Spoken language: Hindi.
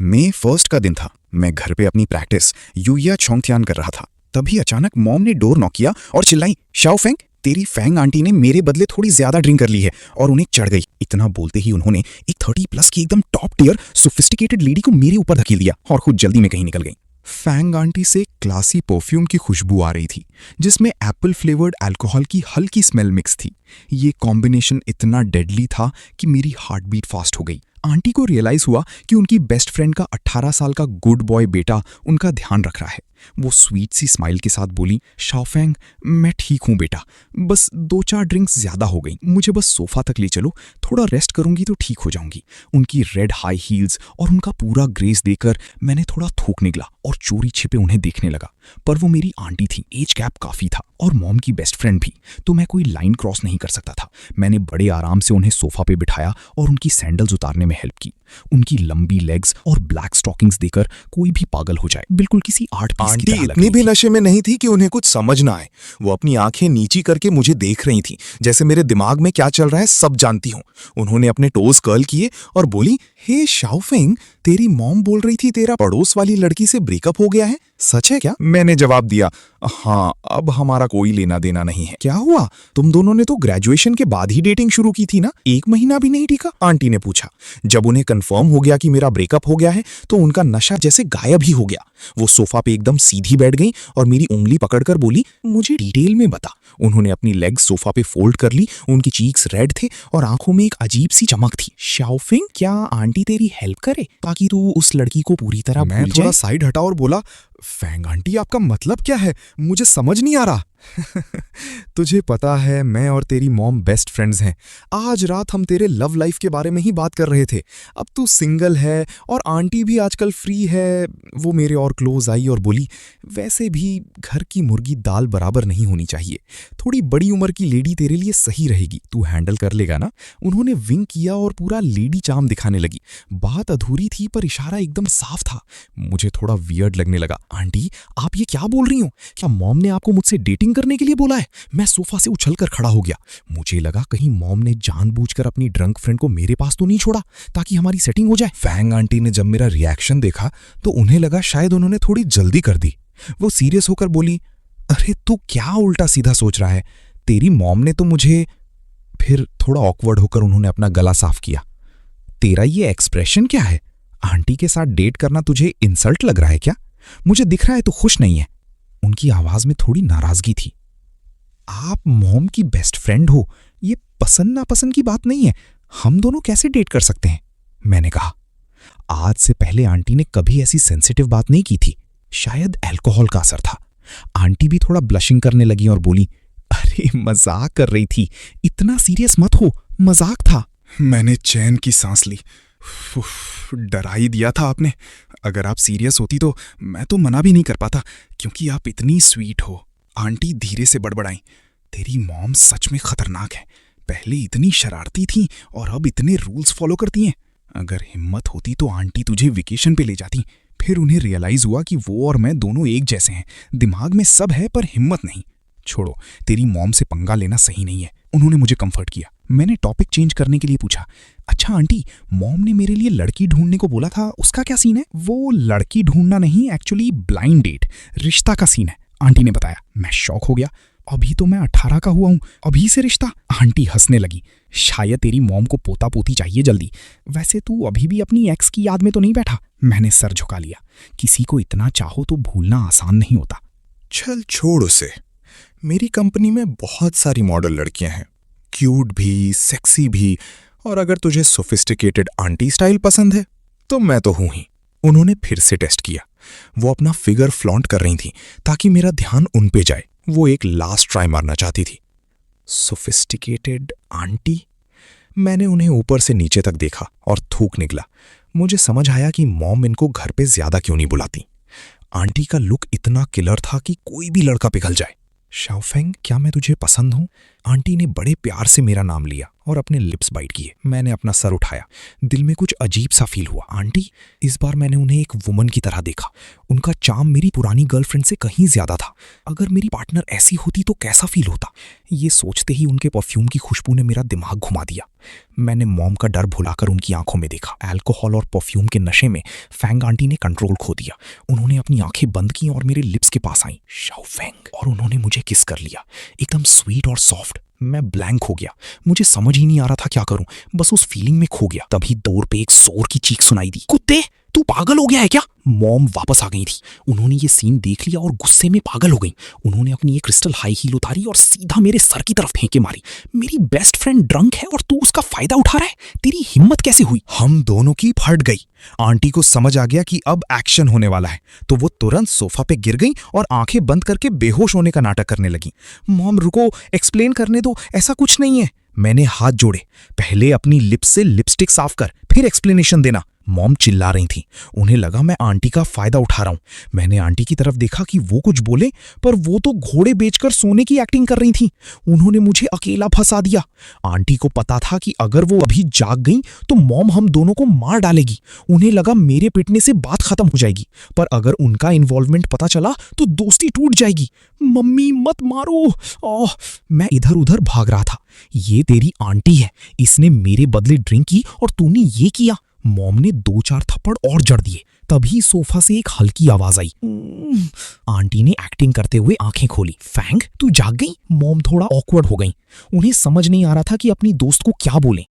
मई 1 का दिन था। मैं घर पे अपनी प्रैक्टिस यूया छोंगथियान कर रहा था। तभी अचानक मॉम ने डोर नॉक किया और चिल्लाई, शाओफेंग, तेरी फैंग आंटी ने मेरे बदले थोड़ी ज्यादा ड्रिंक कर ली है और उन्हें चढ़ गई। इतना बोलते ही उन्होंने एक 30+ की एकदम टॉप टियर सोफिस्टिकेटेड लेडी को मेरे ऊपर धकेल दिया और खुद जल्दी में कहीं निकल गई। फैंग आंटी से क्लासी परफ्यूम की खुशबू आ रही थी जिसमें एप्पल फ्लेवर्ड अल्कोहल की हल्की स्मेल मिक्स थी। ये कॉम्बिनेशन इतना डेडली था कि मेरी हार्ट बीट फास्ट हो गई। आंटी को रियलाइज हुआ कि उनकी बेस्ट फ्रेंड का 18 साल का गुड बॉय बेटा उनका ध्यान रख रहा है। वो स्वीट सी स्माइल के साथ बोली, शाओफेंग, मैं ठीक हूं बेटा, बस 2-4 ड्रिंक्स ज्यादा हो गई, मुझे बस सोफा तक ले चलो, थोड़ा रेस्ट करूंगी तो ठीक हो जाऊंगी। उनकी रेड हाई हील्स और उनका पूरा ग्रेस देखकर मैंने थोड़ा थूक निकला और चोरी छिपे उन्हें देखने लगा। पर वो मेरी आंटी थी, एज गैप काफी था और मॉम की बेस्ट फ्रेंड भी, तो मैं कोई लाइन क्रॉस नहीं कर सकता था। मैंने बड़े आराम से उन्हें सोफा पे बिठाया और उनकी सैंडल्स उतारने में हेल्प की। उनकी लंबी लेग्स और ब्लैक स्टॉकिंग्स देखकर कोई भी पागल हो जाए, बिल्कुल किसी आर्ट पीस की तरह लग इतनी रही भी थी। नशे में नहीं थी कि उन्हें कुछ समझ ना आए। वो अपनी आंखें नीची करके मुझे देख रही थी, जैसे मेरे दिमाग में क्या चल रहा है सब जानती हूँ। उन्होंने अपने टोज कर्ल किए और बोली, हे शाओफेंग, तेरी मॉम बोल रही थी तेरा पड़ोस वाली लड़की से ब्रेकअप हो गया है, सच है क्या? मैंने जवाब दिया, हाँ, अब हमारा कोई लेना देना नहीं है। क्या हुआ? तुम दोनों ने तो ग्रेजुएशन के बाद ही डेटिंग शुरू की थी ना, 1 महीना भी नहीं टिका? आंटी ने पूछा। जब उन्हें कंफर्म हो गया कि मेरा ब्रेकअप हो गया है तो उनका नशा जैसे गायब ही हो गया। वो सोफा पे एकदम सीधी बैठ गई और मेरी उंगली पकड़कर बोली, मुझे डिटेल में बता। उन्होंने अपनी लेग्स सोफा पे फोल्ड कर ली, उनकी चीक्स रेड थे और आंखों में एक अजीब सी चमक थी। शाओफेंग, क्या आंटी तेरी हेल्प करे ताकि तू उस लड़की को पूरी तरह मैं भूल थोड़ा जाए? साइड हटा और बोला, फैंग आंटी, आपका मतलब क्या है? मुझे समझ नहीं आ रहा। तुझे पता है मैं और तेरी मॉम बेस्ट फ्रेंड्स हैं। आज रात हम तेरे लव लाइफ के बारे में ही बात कर रहे थे। अब तू सिंगल है और आंटी भी आजकल फ्री है। वो मेरे और क्लोज आई और बोली, वैसे भी घर की मुर्गी दाल बराबर नहीं होनी चाहिए। थोड़ी बड़ी उम्र की लेडी तेरे लिए सही रहेगी, तू हैंडल कर लेगा ना? उन्होंने विंक किया और पूरा लेडी चार्म दिखाने लगी। बात अधूरी थी पर इशारा एकदम साफ था। मुझे थोड़ा वियर्ड लगने लगा। आंटी, आप ये क्या बोल रही हो? क्या मॉम ने आपको मुझसे डेटिंग करने के लिए बोला है? मैं सोफा से उछलकर खड़ा हो गया। मुझे लगा कहीं मॉम ने जानबूझकर अपनी ड्रंक फ्रेंड को मेरे पास तो नहीं छोड़ा ताकि हमारी सेटिंग हो जाए। फैंग आंटी ने जब मेरा रिएक्शन देखा तो उन्हें लगा शायद उन्होंने थोड़ी जल्दी कर दी। वो सीरियस होकर बोली, अरे तू क्या उल्टा सीधा सोच रहा है? तेरी मॉम ने तो मुझे। फिर थोड़ा ऑकवर्ड होकर उन्होंने अपना गला साफ किया। तेरा ये एक्सप्रेशन क्या है? आंटी के साथ डेट करना तुझे इंसल्ट लग रहा है क्या? मुझे दिख रहा है तू खुश नहीं है। उनकी आवाज में थोड़ी नाराजगी थी। आप मॉम की बेस्ट फ्रेंड हो, ये पसंद नापसंद की बात नहीं है। हम दोनों कैसे डेट कर सकते हैं? मैंने कहा। आज से पहले आंटी ने कभी ऐसी सेंसिटिव बात नहीं की थी। शायद अल्कोहल का असर था। आंटी भी थोड़ा ब्लशिंग करने लगी और बोली, अरे मजाक कर रही थी, इतना सीरियस मत हो, मजाक था। मैंने चैन की सांस ली। उफ, डरा ही दिया था आपने। अगर आप सीरियस होती तो मैं तो मना भी नहीं कर पाता, क्योंकि आप इतनी स्वीट हो। आंटी धीरे से बड़बड़ाई, तेरी मॉम सच में खतरनाक है। पहले इतनी शरारती थी और अब इतने रूल्स फॉलो करती हैं। अगर हिम्मत होती तो आंटी तुझे वेकेशन पे ले जाती। फिर उन्हें रियलाइज हुआ कि वो और मैं दोनों एक जैसे हैं। दिमाग में सब है पर हिम्मत नहीं। छोड़ो, तेरी मॉम से पंगा लेना सही नहीं है। उन्होंने मुझे कंफर्ट किया। मैंने टॉपिक चेंज करने के लिए पूछा, अच्छा आंटी, मॉम ने मेरे लिए लड़की ढूंढने को बोला था, उसका क्या सीन है? वो लड़की ढूंढना नहीं, एक्चुअली ब्लाइंड डेट, रिश्ता का सीन है, आंटी ने बताया। मैं शॉक हो गया। अभी तो मैं 18 का हुआ हूं, अभी से रिश्ता? आंटी हंसने लगी। शायद तेरी मॉम को पोता पोती चाहिए जल्दी। वैसे तू अभी भी अपनी एक्स की याद में तो नहीं बैठा? मैंने सर झुका लिया। किसी को इतना चाहो तो भूलना आसान नहीं होता। चल छोड़ उसे। मेरी कंपनी में बहुत सारी मॉडल लड़कियां हैं, क्यूट भी, सेक्सी भी, और अगर तुझे सोफिस्टिकेटेड आंटी स्टाइल पसंद है तो मैं तो हूं ही। उन्होंने फिर से टेस्ट किया। वो अपना फिगर फ्लॉन्ट कर रही थी ताकि मेरा ध्यान उन पे जाए। वो एक लास्ट ट्राई मारना चाहती थी। Sophisticated aunty? मैंने उन्हें ऊपर से नीचे तक देखा और थूक निकला। मुझे समझ आया कि मॉम इनको घर पे ज्यादा क्यों नहीं बुलाती। आंटी का लुक इतना किलर था कि कोई भी लड़का पिघल जाए। शाओफेंग, क्या मैं तुझे पसंद हूं? आंटी ने बड़े प्यार से मेरा नाम लिया और अपने लिप्स बाइट किए। मैंने अपना सर उठाया। दिल में कुछ अजीब सा फील हुआ। आंटी, इस बार मैंने उन्हें एक वुमन की तरह देखा। उनका चार्म मेरी पुरानी गर्लफ्रेंड से कहीं ज्यादा था। अगर मेरी पार्टनर ऐसी होती तो कैसा फील होता? ये सोचते ही उनके परफ्यूम की खुशबू ने मेरा दिमाग घुमा दिया। मैंने मॉम का डर भुलाकर उनकी आंखों में देखा। अल्कोहल और परफ्यूम के नशे में फैंग आंटी ने कंट्रोल खो दिया। उन्होंने अपनी आंखें बंद की और मेरे लिप्स के पास आई। शाओफेंग, और उन्होंने मुझे किस कर लिया, एकदम स्वीट और सॉफ्ट। मैं ब्लैंक हो गया। मुझे समझ ही नहीं आ रहा था क्या करूं। बस उस फीलिंग में खो गया। तभी दूर पे एक जोर की चीख सुनाई दी। कुत्ते, तू पागल हो गया है क्या? मॉम वापस आ गई थी। उन्होंने ये सीन देख लिया और गुस्से में पागल हो गई। उन्होंने अपनी एक क्रिस्टल हाई हील उतारी और सीधा मेरे सर की तरफ फेंके मारी। मेरी बेस्ट फ्रेंड ड्रंक है और तू उसका फायदा उठा रहा है? तेरी हिम्मत कैसे हुई? हम दोनों की फट गई। आंटी को समझ आ गया कि अब एक्शन होने वाला है, तो वो तुरंत सोफा पे गिर गई और आंखें बंद करके बेहोश होने का नाटक करने लगी। मॉम रुको, एक्सप्लेन करने दो, ऐसा कुछ नहीं है। मैंने हाथ जोड़े। पहले अपनी लिप्स से लिपस्टिक साफ कर, फिर एक्सप्लेनेशन देना। मॉम चिल्ला रही थी। उन्हें लगा मैं आंटी का फायदा उठा रहा हूं। मैंने आंटी की तरफ देखा कि वो कुछ बोले, पर वो तो घोड़े बेचकर सोने की एक्टिंग कर रही थी। उन्होंने मुझे अकेला फंसा दिया। आंटी को पता था कि अगर वो अभी जाग गई तो मॉम हम दोनों को मार डालेगी। उन्हें लगा मेरे पिटने से बात खत्म हो जाएगी, पर अगर उनका इन्वॉल्वमेंट पता चला तो दोस्ती टूट जाएगी। मम्मी मत मारो। ओह, मैं इधर उधर भाग रहा था। ये तेरी आंटी है, इसने मेरे बदले ड्रिंक की और तूने ये किया। मॉम ने 2-4 थप्पड़ और जड़ दिए। तभी सोफा से एक हल्की आवाज आई। आंटी ने एक्टिंग करते हुए आंखें खोली। फैंग, तू जाग गई? मॉम थोड़ा ऑकवर्ड हो गई। उन्हें समझ नहीं आ रहा था कि अपनी दोस्त को क्या बोलें।